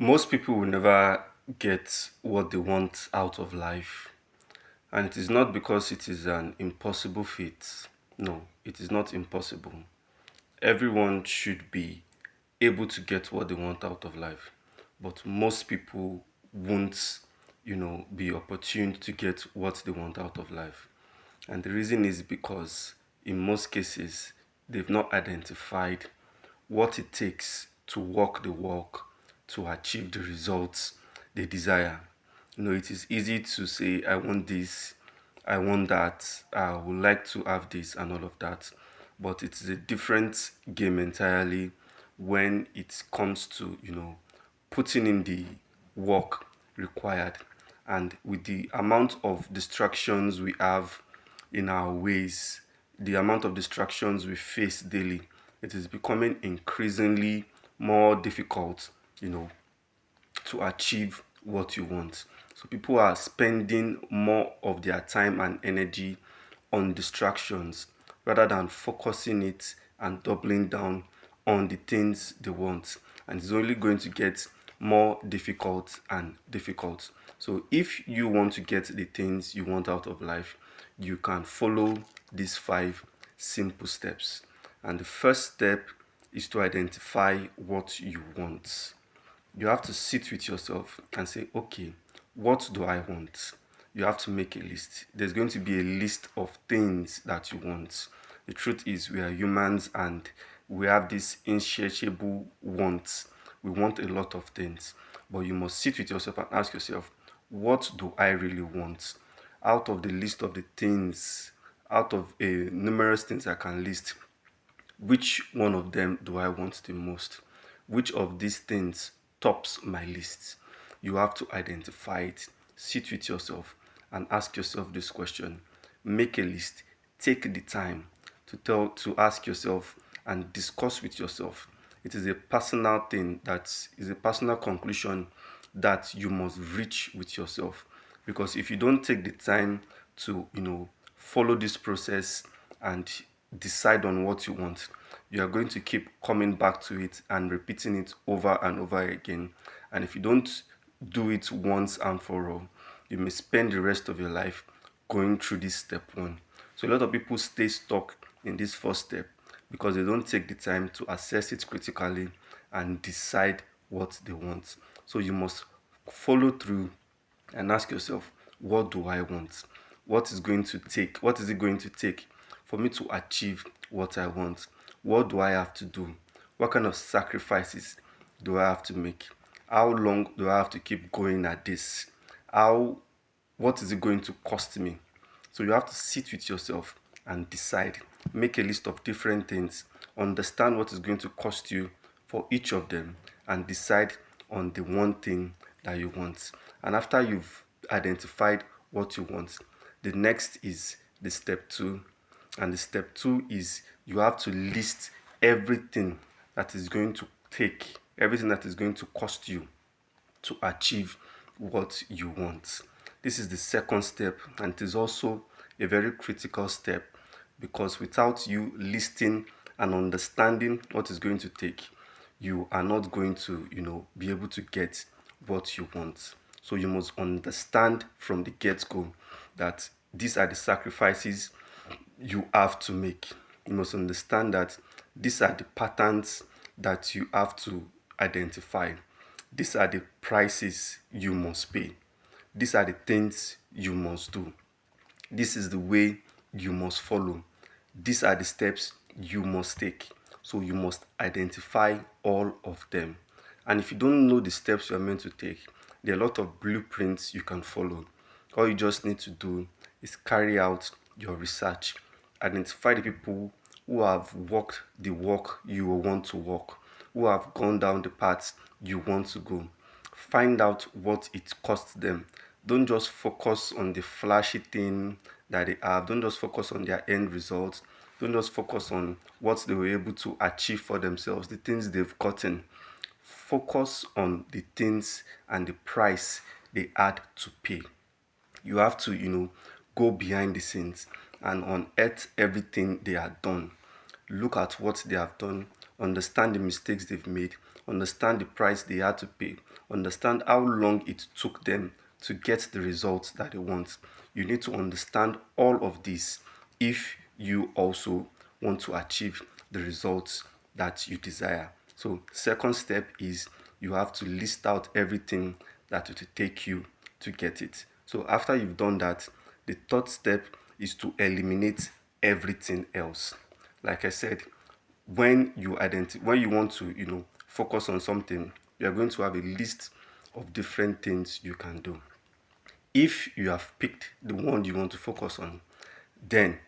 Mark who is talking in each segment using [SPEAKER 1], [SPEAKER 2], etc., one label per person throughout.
[SPEAKER 1] Most people will never get what they want out of life, and it is not because it is an impossible feat. No, it is not impossible. Everyone should be able to get what they want out of life, but most people won't, be opportune to get what they want out of life. And the reason is because in most cases, they've not identified what it takes to walk the walk to achieve the results they desire. It is easy to say, I want this, I want that, I would like to have this, and all of that. But it is a different game entirely when it comes to, putting in the work required. And with the amount of distractions we have in our ways, the amount of distractions we face daily, it is becoming increasingly more difficult, to achieve what you want. So people are spending more of their time and energy on distractions rather than focusing it and doubling down on the things they want. And it's only going to get more difficult and difficult. So if you want to get the things you want out of life, you can follow these five simple steps. And the first step is to identify what you want. You have to sit with yourself and say, okay, what do I want? You have to make a list. There's going to be a list of things that you want. The truth is, we are humans and we have these insatiable wants. We want a lot of things, but you must sit with yourself and ask yourself, what do I really want? Out of the list of the things, out of a numerous things I can list, which one of them do I want the most? Which of these things tops my list? You have to identify it, sit with yourself, and ask yourself this question. Make a list, take the time to ask yourself and discuss with yourself. It is a personal thing, that is a personal conclusion that you must reach with yourself. Because if you don't take the time to, follow this process and decide on what you want, you are going to keep coming back to it and repeating it over and over again. And if you don't do it once and for all, you may spend the rest of your life going through this step one. So a lot of people stay stuck in this first step because they don't take the time to assess it critically and decide what they want. So you must follow through and ask yourself, what do I want? What is it going to take for me to achieve what I want? What do I have to do? What kind of sacrifices do I have to make? How long do I have to keep going at this? How what is it going to cost me? So you have to sit with yourself and decide. Make a list of different things. Understand what is going to cost you for each of them and decide on the one thing that you want. And after you've identified what you want, the next is the step two. And the step two is you have to list everything that is going to everything that is going to cost you to achieve what you want. This is the second step, and it is also a very critical step because without you listing and understanding what is going to take, you are not going to, be able to get what you want. So you must understand from the get-go that these are the sacrifices you have to make. You must understand that these are the patterns that you have to identify. These are the prices you must pay. These are the things you must do. This is the way you must follow. These are the steps you must take. So you must identify all of them. And if you don't know the steps you're meant to take, there are a lot of blueprints you can follow. All you just need to do is carry out your research. Identify the people who have walked the walk you want to walk, who have gone down the paths you want to go. Find out what it costs them. Don't just focus on the flashy thing that they have. Don't just focus on their end results. Don't just focus on what they were able to achieve for themselves, the things they've gotten. Focus on the things and the price they had to pay. You have to, go behind the scenes and unearth everything they have done. Look at what they have done, understand the mistakes they've made, understand the price they had to pay, understand how long it took them to get the results that they want. You need to understand all of this if you also want to achieve the results that you desire. So, second step is you have to list out everything that it will take you to get it. So, after you've done that, the third step is to eliminate everything else. Like I said, when you want to, focus on something, you are going to have a list of different things you can do. If you have picked the one you want to focus on, then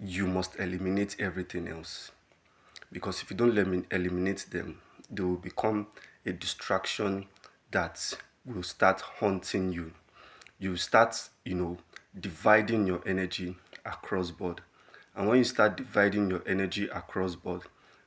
[SPEAKER 1] you must eliminate everything else. Because if you don't eliminate them, they will become a distraction that will start haunting you. You start, dividing your energy across board. And when you start dividing your energy across board,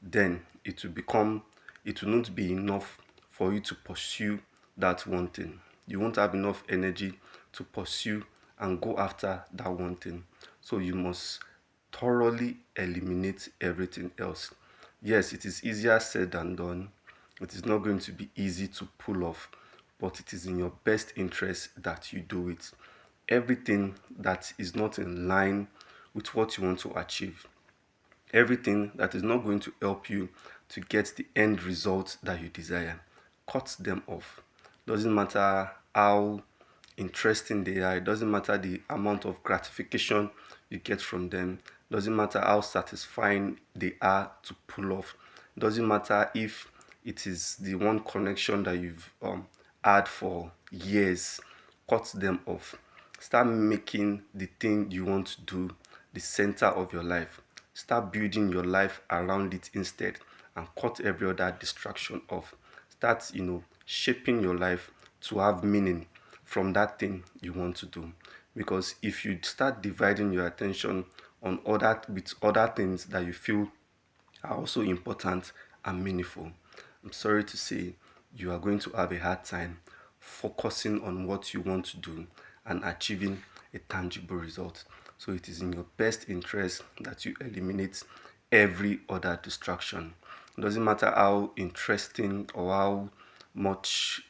[SPEAKER 1] then it will not be enough for you to pursue that one thing. You won't have enough energy to pursue and go after that one thing. So you must thoroughly eliminate everything else. Yes, it is easier said than done. It is not going to be easy to pull off, but it is in your best interest that you do it. Everything that is not in line with what you want to achieve, everything that is not going to help you to get the end result that you desire, cut them off. Doesn't matter how interesting they are, it doesn't matter the amount of gratification you get from them, doesn't matter how satisfying they are to pull off, doesn't matter if it is the one connection that you've had for years. Cut them off. Start making the thing you want to do the center of your life. Start building your life around it instead, and cut every other distraction off. Start, shaping your life to have meaning from that thing you want to do. Because if you start dividing your attention on other things that you feel are also important and meaningful, I'm sorry to say you are going to have a hard time focusing on what you want to do and achieving a tangible result. So it is in your best interest that you eliminate every other distraction. It doesn't matter how interesting or how much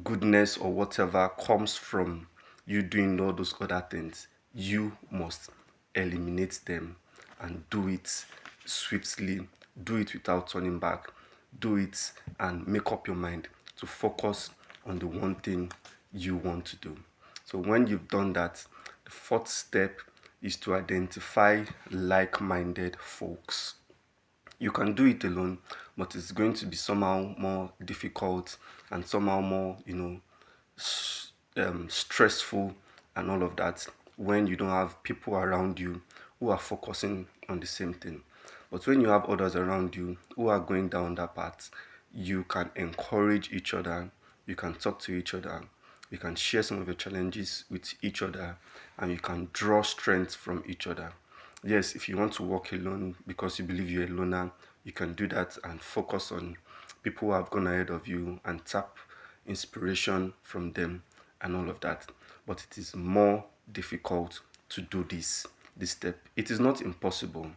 [SPEAKER 1] goodness or whatever comes from you doing all those other things, you must eliminate them and do it swiftly, do it without turning back, do it and make up your mind to focus on the one thing you want to do. So, when you've done that, the fourth step is to identify like minded folks. You can do it alone, but it's going to be somehow more difficult and somehow more, stressful and all of that when you don't have people around you who are focusing on the same thing. But when you have others around you who are going down that path, you can encourage each other, you can talk to each other, you can share some of your challenges with each other, and you can draw strength from each other. Yes, if you want to walk alone because you believe you're a loner, you can do that and focus on people who have gone ahead of you and tap inspiration from them and all of that. But it is more difficult to do this step. It is not impossible.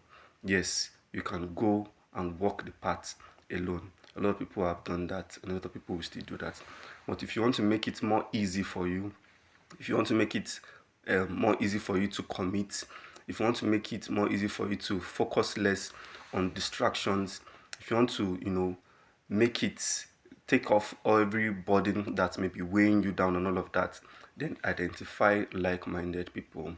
[SPEAKER 1] Yes, you can go and walk the path alone. A lot of people have done that, and a lot of people will still do that. But if you want to make it more easy for you, if you want to make it more easy for you to commit, if you want to make it more easy for you to focus less on distractions, if you want to, make it take off every burden that may be weighing you down and all of that, then identify like-minded people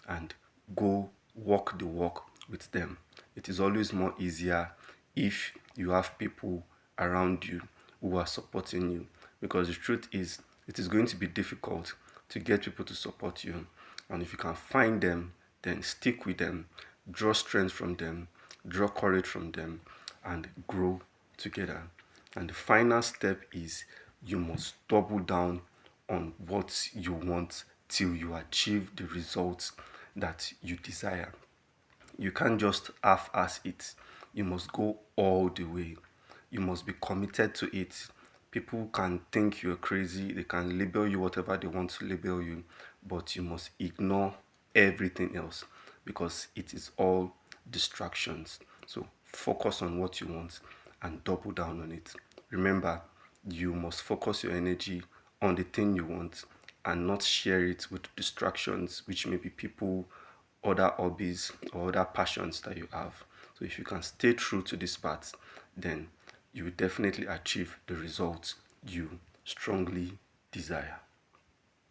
[SPEAKER 1] and go walk the walk with them. It is always more easier if you have people around you who are supporting you, because the truth is it is going to be difficult to get people to support you, and if you can find them, then stick with them, draw strength from them, draw courage from them, and grow together. And the final step is you must double down on what you want till you achieve the results that you desire. You can't just half-ass it. You must go all the way. You must be committed to it. People can think you're crazy, they can label you whatever they want to label you, but you must ignore everything else because it is all distractions. So focus on what you want and double down on it. Remember, you must focus your energy on the thing you want and not share it with distractions, which may be people, other hobbies, or other passions that you have. So, if you can stay true to this path, then you will definitely achieve the results you strongly desire.